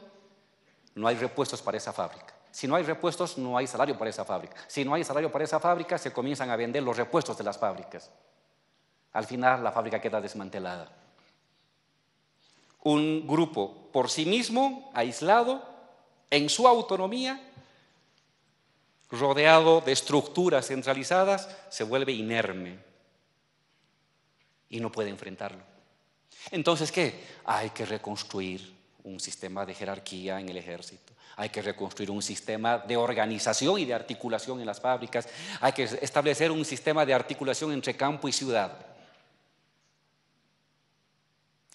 no hay repuestos para esa fábrica. Si no hay repuestos, no hay salario para esa fábrica. Si no hay salario para esa fábrica, se comienzan a vender los repuestos de las fábricas. Al final, la fábrica queda desmantelada. Un grupo por sí mismo, aislado, en su autonomía, rodeado de estructuras centralizadas, se vuelve inerme y no puede enfrentarlo. Entonces, ¿qué? Hay que reconstruir un sistema de jerarquía en el ejército. Hay que reconstruir un sistema de organización y de articulación en las fábricas. Hay que establecer un sistema de articulación entre campo y ciudad.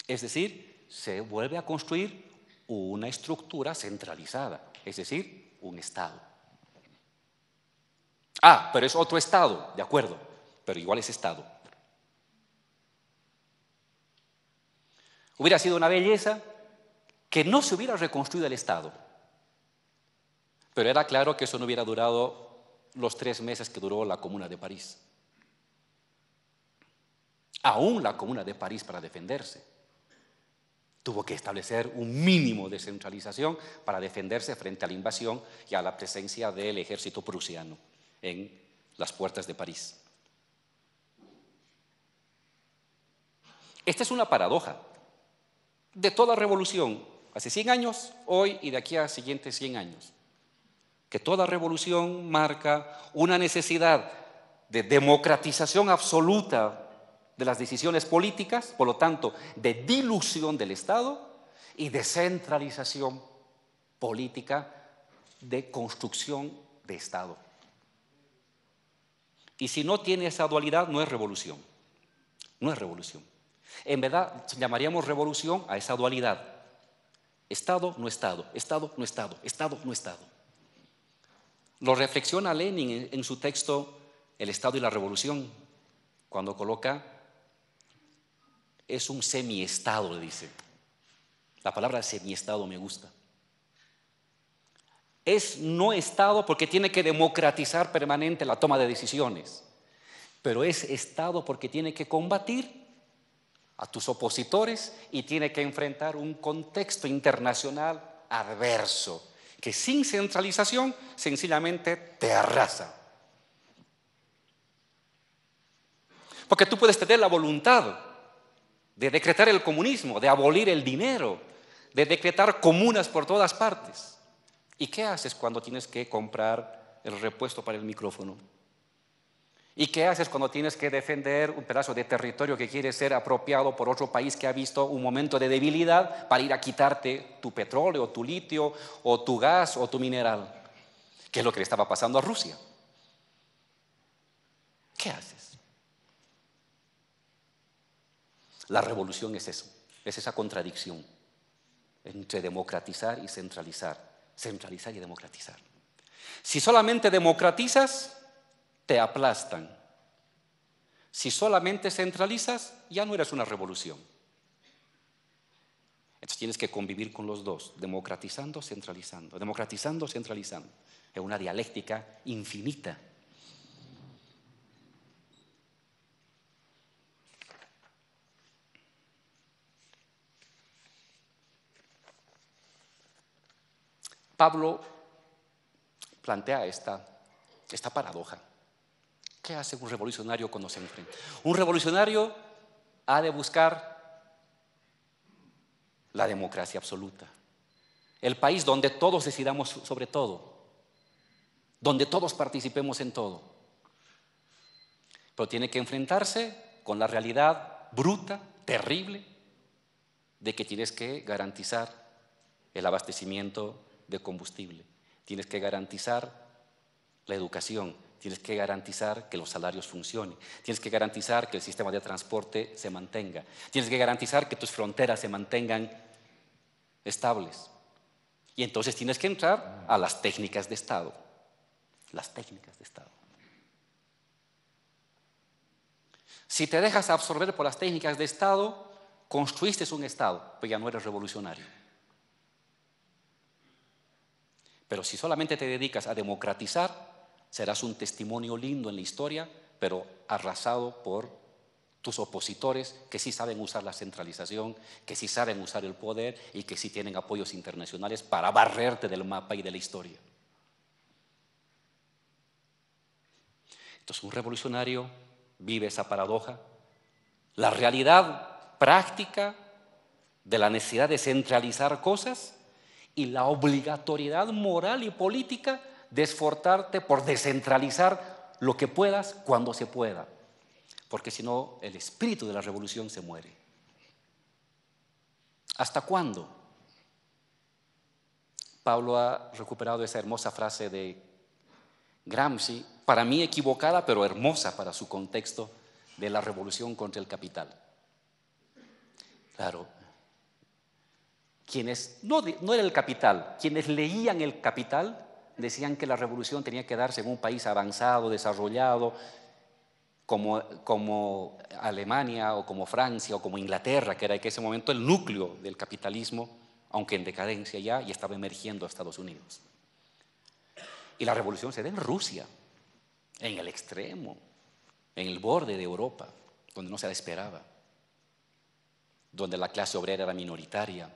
Es decir, se vuelve a construir una estructura centralizada, es decir, un Estado. Ah, pero es otro Estado, de acuerdo, pero igual es Estado. Hubiera sido una belleza que no se hubiera reconstruido el Estado. Pero era claro que eso no hubiera durado los 3 meses que duró la Comuna de París. Aún la Comuna de París, para defenderse, tuvo que establecer un mínimo de centralización para defenderse frente a la invasión y a la presencia del ejército prusiano en las puertas de París. Esta es una paradoja de toda revolución, hace 100 años, hoy y de aquí a siguientes 100 años, que toda revolución marca una necesidad de democratización absoluta de las decisiones políticas, por lo tanto, de dilución del Estado y de centralización política, de construcción de Estado. Y si no tiene esa dualidad, no es revolución. No es revolución. En verdad, llamaríamos revolución a esa dualidad. Estado, no Estado, Estado, no Estado, Estado, no Estado. Lo reflexiona Lenin en su texto El Estado y la Revolución, cuando coloca, es un semiestado, le dice. La palabra semiestado me gusta. Es no Estado porque tiene que democratizar permanente la toma de decisiones, pero es Estado porque tiene que combatir a tus opositores y tiene que enfrentar un contexto internacional adverso, que sin centralización sencillamente te arrasa. Porque tú puedes tener la voluntad de decretar el comunismo, de abolir el dinero, de decretar comunas por todas partes. ¿Y qué haces cuando tienes que comprar el repuesto para el micrófono? ¿Y qué haces cuando tienes que defender un pedazo de territorio que quiere ser apropiado por otro país que ha visto un momento de debilidad para ir a quitarte tu petróleo, tu litio, o tu gas, o tu mineral? ¿Qué es lo que le estaba pasando a Rusia? ¿Qué haces? La revolución es eso, es esa contradicción entre democratizar y centralizar, centralizar y democratizar. Si solamente democratizas, te aplastan. Si solamente centralizas, ya no eres una revolución. Entonces tienes que convivir con los dos, democratizando, centralizando, democratizando, centralizando. Es una dialéctica infinita. Pablo plantea esta paradoja. ¿Qué hace un revolucionario cuando se enfrenta? Un revolucionario ha de buscar la democracia absoluta. El país donde todos decidamos sobre todo, donde todos participemos en todo. Pero tiene que enfrentarse con la realidad bruta, terrible, de que tienes que garantizar el abastecimiento de combustible. Tienes que garantizar la educación. Tienes que garantizar que los salarios funcionen. Tienes que garantizar que el sistema de transporte se mantenga. Tienes que garantizar que tus fronteras se mantengan estables. Y entonces tienes que entrar a las técnicas de Estado. Las técnicas de Estado. Si te dejas absorber por las técnicas de Estado, construiste un Estado, pero ya no eres revolucionario. Pero si solamente te dedicas a democratizar, serás un testimonio lindo en la historia, pero arrasado por tus opositores que sí saben usar la centralización, que sí saben usar el poder y que sí tienen apoyos internacionales para barrerte del mapa y de la historia. Entonces un revolucionario vive esa paradoja, la realidad práctica de la necesidad de centralizar cosas y la obligatoriedad moral y política de esforzarte por descentralizar lo que puedas cuando se pueda, porque si no el espíritu de la revolución se muere. ¿Hasta cuándo? Pablo ha recuperado esa hermosa frase de Gramsci, para mí equivocada pero hermosa para su contexto, de la revolución contra el capital. Claro, quienes, no era el capital, quienes leían el Capital decían que la revolución tenía que darse en un país avanzado, desarrollado, como Alemania o como Francia o como Inglaterra, que era en ese momento el núcleo del capitalismo, aunque en decadencia ya, y estaba emergiendo a Estados Unidos. Y la revolución se da en Rusia, en el extremo, en el borde de Europa, donde no se la esperaba, donde la clase obrera era minoritaria,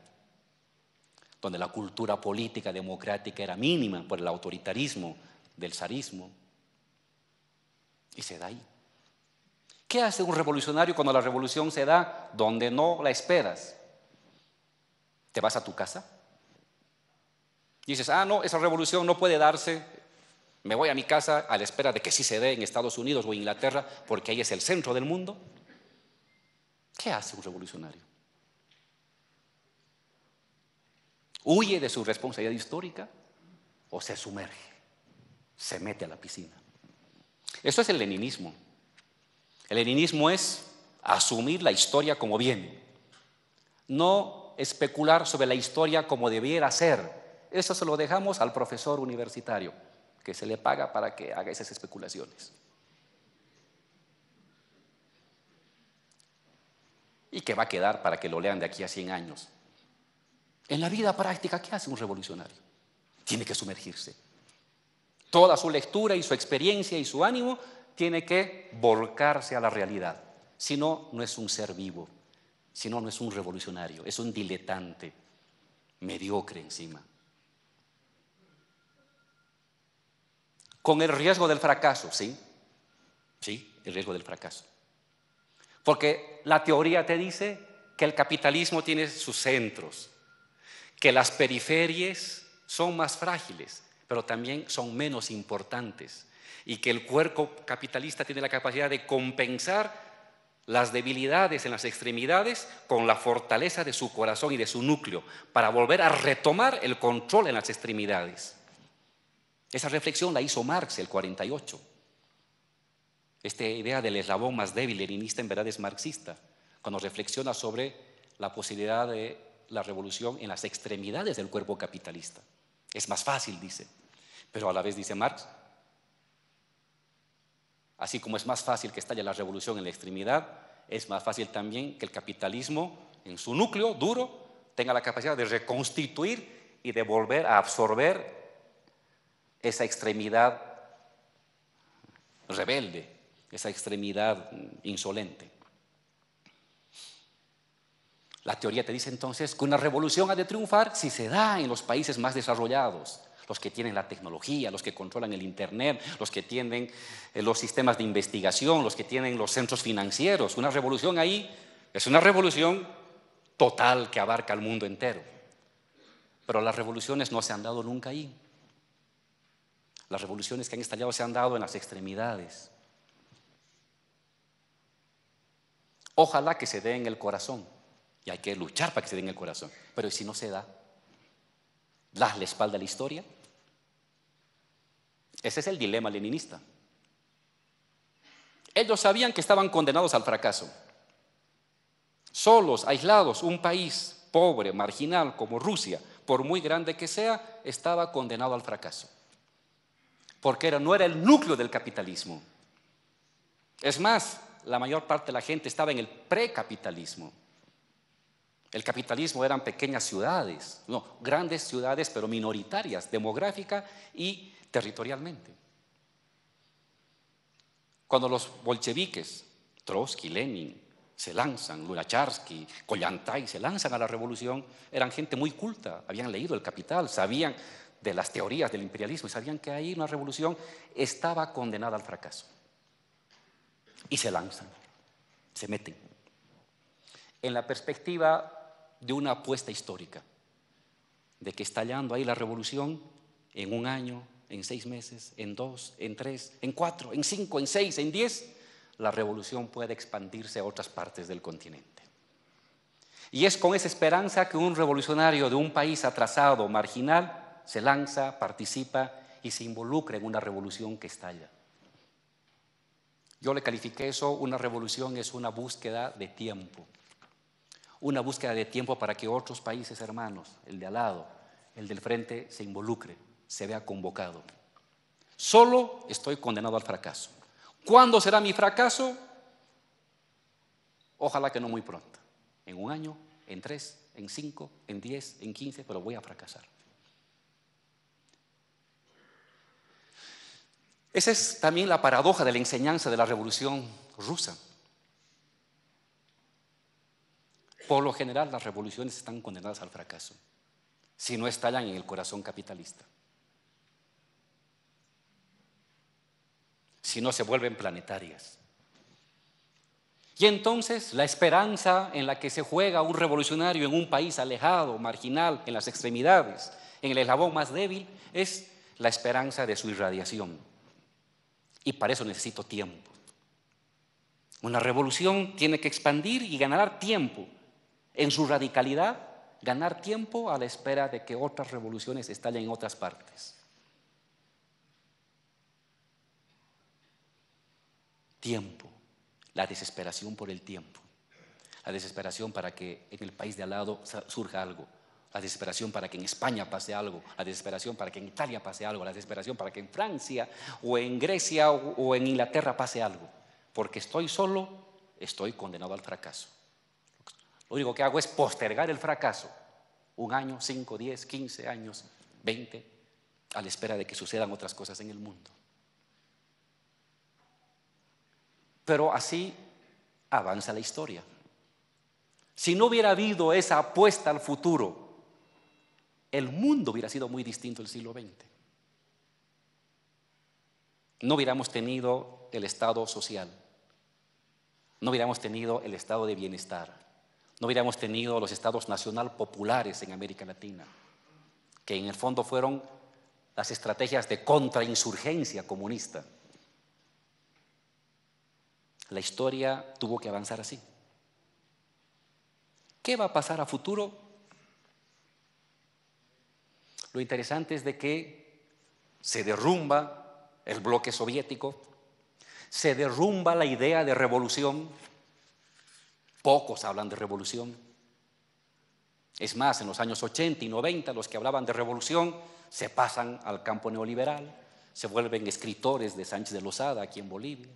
donde la cultura política democrática era mínima por el autoritarismo del zarismo. Y se da ahí. ¿Qué hace un revolucionario cuando la revolución se da donde no la esperas? ¿Te vas a tu casa? Dices, no, esa revolución no puede darse, me voy a mi casa a la espera de que sí se dé en Estados Unidos o Inglaterra, porque ahí es el centro del mundo. ¿Qué hace un revolucionario? ¿Huye de su responsabilidad histórica o se sumerge, se mete a la piscina? Eso es el leninismo. El leninismo es asumir la historia como viene, no especular sobre la historia como debiera ser. Eso se lo dejamos al profesor universitario, que se le paga para que haga esas especulaciones. Y que va a quedar para que lo lean de aquí a 100 años. En la vida práctica, ¿qué hace un revolucionario? Tiene que sumergirse. Toda su lectura y su experiencia y su ánimo tiene que volcarse a la realidad. Si no, no es un ser vivo. Si no, no es un revolucionario. Es un diletante, mediocre encima. Con el riesgo del fracaso, ¿sí? Sí, el riesgo del fracaso. Porque la teoría te dice que el capitalismo tiene sus centros, que las periferias son más frágiles, pero también son menos importantes, y que el cuerpo capitalista tiene la capacidad de compensar las debilidades en las extremidades con la fortaleza de su corazón y de su núcleo, para volver a retomar el control en las extremidades. Esa reflexión la hizo Marx el 48. Esta idea del eslabón más débil leninista en verdad es marxista, cuando reflexiona sobre la posibilidad de la revolución en las extremidades del cuerpo capitalista. Es más fácil, dice, pero a la vez dice Marx, así como es más fácil que estalle la revolución en la extremidad, es más fácil también que el capitalismo en su núcleo duro tenga la capacidad de reconstituir y de volver a absorber esa extremidad rebelde, esa extremidad insolente. La teoría te dice entonces que una revolución ha de triunfar si se da en los países más desarrollados, los que tienen la tecnología, los que controlan el internet, los que tienen los sistemas de investigación, los que tienen los centros financieros. Una revolución ahí es una revolución total que abarca al mundo entero. Pero las revoluciones no se han dado nunca ahí. Las revoluciones que han estallado se han dado en las extremidades. Ojalá que se dé en el corazón, y hay que luchar para que se dé en el corazón, pero si no se da, ¿das la espalda a la historia? Ese es el dilema leninista. Ellos sabían que estaban condenados al fracaso. Solos, aislados, un país pobre, marginal como Rusia, por muy grande que sea, estaba condenado al fracaso. Porque no era el núcleo del capitalismo. Es más, la mayor parte de la gente estaba en el precapitalismo. El capitalismo eran pequeñas ciudades, no, grandes ciudades, pero minoritarias, demográfica y territorialmente. Cuando los bolcheviques, Trotsky, Lenin, se lanzan, Lunacharsky, Kollontai, se lanzan a la revolución, eran gente muy culta, habían leído El Capital, sabían de las teorías del imperialismo y sabían que ahí una revolución estaba condenada al fracaso. Y se lanzan, se meten. En la perspectiva de una apuesta histórica, de que estallando ahí la revolución en 1 año, en 6 meses, en 2, en 3, en 4, en 5, en 6, en 10, la revolución puede expandirse a otras partes del continente. Y es con esa esperanza que un revolucionario de un país atrasado, marginal, se lanza, participa y se involucra en una revolución que estalla. Yo le califiqué eso, una revolución es una búsqueda de tiempo. Una búsqueda de tiempo para que otros países hermanos, el de al lado, el del frente, se involucre, se vea convocado. Solo estoy condenado al fracaso. ¿Cuándo será mi fracaso? Ojalá que no muy pronto. En 1 año, en 3, en 5, en 10, en 15, pero voy a fracasar. Esa es también la paradoja de la enseñanza de la Revolución Rusa. Por lo general, las revoluciones están condenadas al fracaso si no estallan en el corazón capitalista, si no se vuelven planetarias. Y entonces la esperanza en la que se juega un revolucionario en un país alejado, marginal, en las extremidades, en el eslabón más débil, es la esperanza de su irradiación. Y para eso necesito tiempo. Una revolución tiene que expandir y ganar tiempo. En su radicalidad, ganar tiempo a la espera de que otras revoluciones estallen en otras partes. Tiempo. La desesperación por el tiempo, la desesperación para que en el país de al lado surja algo, la desesperación para que en España pase algo, la desesperación para que en Italia pase algo, la desesperación para que en Francia o en Grecia o en Inglaterra pase algo, porque estoy solo, estoy condenado al fracaso. Lo único que hago es postergar el fracaso, 1 año, 5, 10, 15 años, 20, a la espera de que sucedan otras cosas en el mundo. Pero así avanza la historia. Si no hubiera habido esa apuesta al futuro, el mundo hubiera sido muy distinto el siglo XX. No hubiéramos tenido el Estado social, no hubiéramos tenido el Estado de bienestar, no hubiéramos tenido los Estados nacional populares en América Latina, que en el fondo fueron las estrategias de contrainsurgencia comunista. La historia tuvo que avanzar así. ¿Qué va a pasar a futuro? Lo interesante es de que se derrumba el bloque soviético, se derrumba la idea de revolución. Pocos hablan de revolución. Es más, en los años 80 y 90 los que hablaban de revolución se pasan al campo neoliberal, se vuelven escritores de Sánchez de Lozada aquí en Bolivia,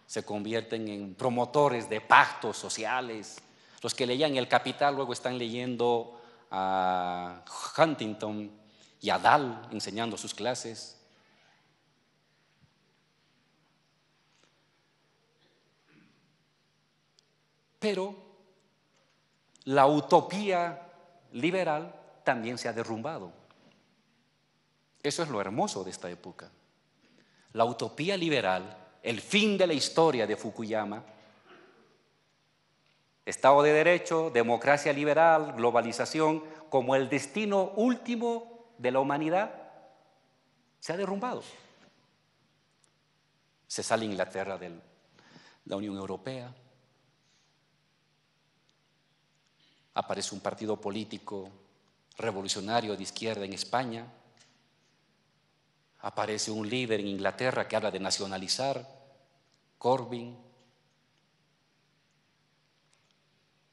se convierten en promotores de pactos sociales. Los que leían El Capital luego están leyendo a Huntington y a Dahl enseñando sus clases. Pero la utopía liberal también se ha derrumbado. Eso es lo hermoso de esta época. La utopía liberal, el fin de la historia de Fukuyama, Estado de Derecho, democracia liberal, globalización, como el destino último de la humanidad, se ha derrumbado. Se sale Inglaterra de la Unión Europea, aparece un partido político revolucionario de izquierda en España, aparece un líder en Inglaterra que habla de nacionalizar, Corbyn.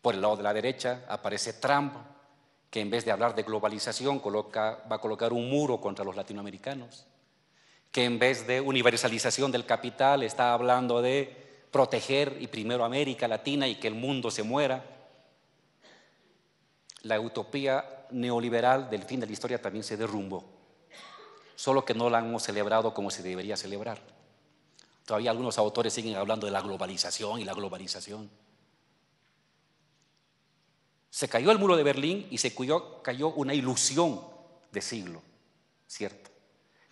Por el lado de la derecha aparece Trump, que en vez de hablar de globalización va a colocar un muro contra los latinoamericanos, que en vez de universalización del capital está hablando de proteger y primero América Latina y que el mundo se muera. La utopía neoliberal del fin de la historia también se derrumbó, solo que no la hemos celebrado como se debería celebrar. Todavía algunos autores siguen hablando de la globalización y la globalización. Se cayó el muro de Berlín y se cayó una ilusión de siglo, ¿cierto?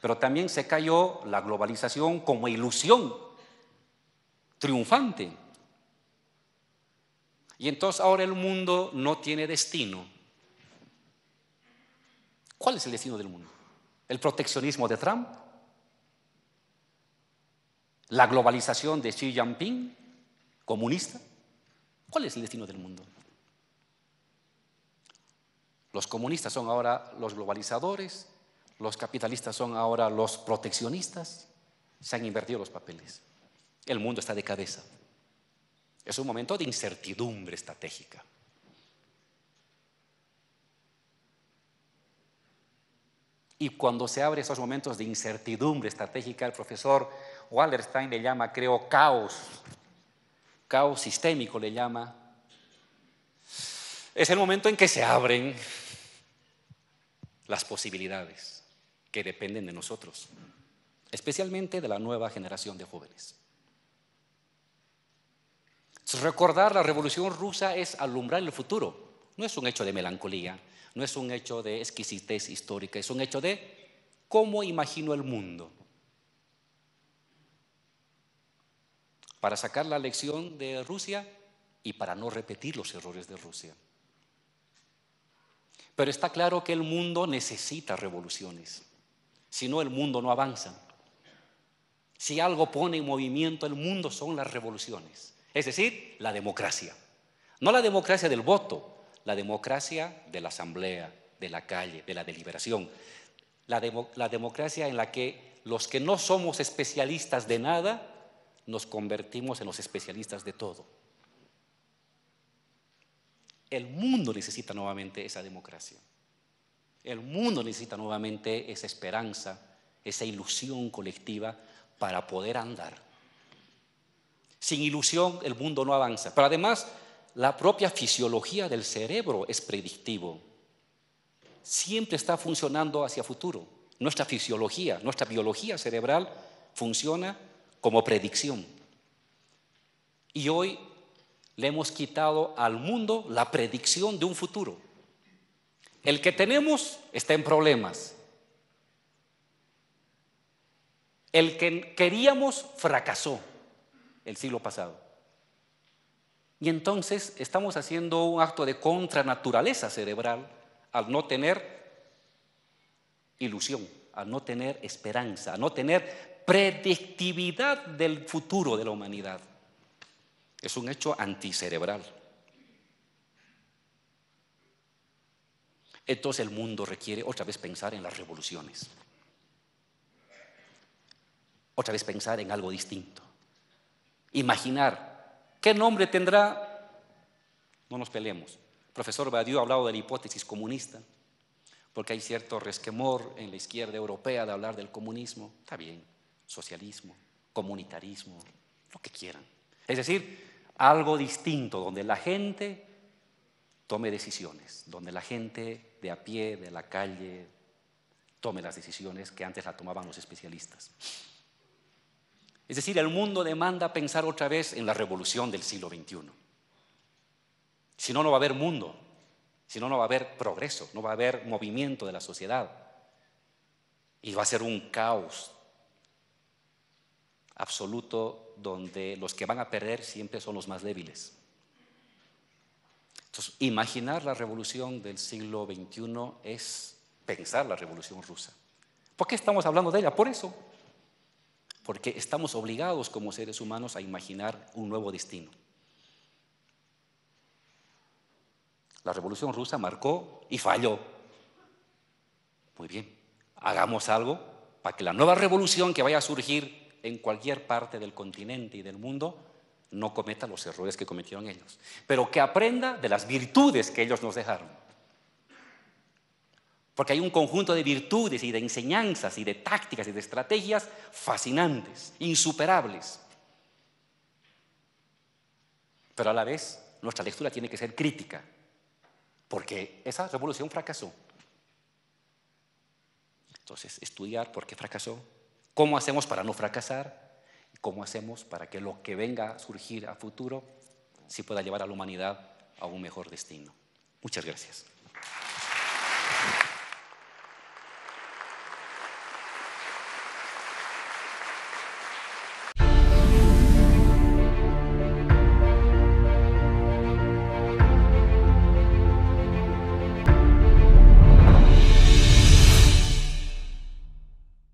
Pero también se cayó la globalización como ilusión triunfante. Y entonces ahora el mundo no tiene destino. ¿Cuál es el destino del mundo? ¿El proteccionismo de Trump? ¿La globalización de Xi Jinping, comunista? ¿Cuál es el destino del mundo? Los comunistas son ahora los globalizadores, los capitalistas son ahora los proteccionistas. Se han invertido los papeles. El mundo está de cabeza. Es un momento de incertidumbre estratégica. Y cuando se abren esos momentos de incertidumbre estratégica, el profesor Wallerstein le llama, creo, caos sistémico le llama. Es el momento en que se abren las posibilidades que dependen de nosotros, especialmente de la nueva generación de jóvenes. Recordar la Revolución Rusa es alumbrar el futuro. No es un hecho de melancolía, no es un hecho de exquisitez histórica, es un hecho de cómo imagino el mundo. Para sacar la lección de Rusia y para no repetir los errores de Rusia. Pero está claro que el mundo necesita revoluciones, si no el mundo no avanza. Si algo pone en movimiento el mundo son las revoluciones, es decir, la democracia. No la democracia del voto, la democracia de la asamblea, de la calle, de la deliberación. La democracia en la que los que no somos especialistas de nada nos convertimos en los especialistas de todo. El mundo necesita nuevamente esa democracia. El mundo necesita nuevamente esa esperanza, esa ilusión colectiva para poder andar. Sin ilusión el mundo no avanza. Pero además, la propia fisiología del cerebro es predictivo. Siempre está funcionando hacia futuro. Nuestra fisiología, nuestra biología cerebral funciona como predicción. Y hoy le hemos quitado al mundo la predicción de un futuro. El que tenemos está en problemas. El que queríamos fracasó el siglo pasado. Y entonces estamos haciendo un acto de contranaturaleza cerebral al no tener ilusión, al no tener esperanza, al no tener predictividad del futuro de la humanidad. Es un hecho anticerebral. Entonces el mundo requiere otra vez pensar en las revoluciones. Otra vez pensar en algo distinto. Imaginar qué nombre tendrá. No nos peleemos. El profesor Badiou ha hablado de la hipótesis comunista, porque hay cierto resquemor en la izquierda europea de hablar del comunismo. Está bien, socialismo, comunitarismo, lo que quieran. Es decir, algo distinto, donde la gente tome decisiones, donde la gente de a pie, de la calle, tome las decisiones que antes la tomaban los especialistas. Es decir, el mundo demanda pensar otra vez en la revolución del siglo XXI. Si no, no va a haber mundo, si no, no va a haber progreso, no va a haber movimiento de la sociedad. Y va a ser un caos absoluto donde los que van a perder siempre son los más débiles. Entonces, imaginar la revolución del siglo XXI es pensar la revolución rusa. ¿Por qué estamos hablando de ella? Por eso. Porque estamos obligados como seres humanos a imaginar un nuevo destino. La revolución rusa marcó y falló. Muy bien, hagamos algo para que la nueva revolución que vaya a surgir en cualquier parte del continente y del mundo no cometa los errores que cometieron ellos, pero que aprenda de las virtudes que ellos nos dejaron. Porque hay un conjunto de virtudes y de enseñanzas y de tácticas y de estrategias fascinantes, insuperables. Pero a la vez nuestra lectura tiene que ser crítica, porque esa revolución fracasó. Entonces, estudiar por qué fracasó, cómo hacemos para no fracasar, cómo hacemos para que lo que venga a surgir a futuro sí pueda llevar a la humanidad a un mejor destino. Muchas gracias.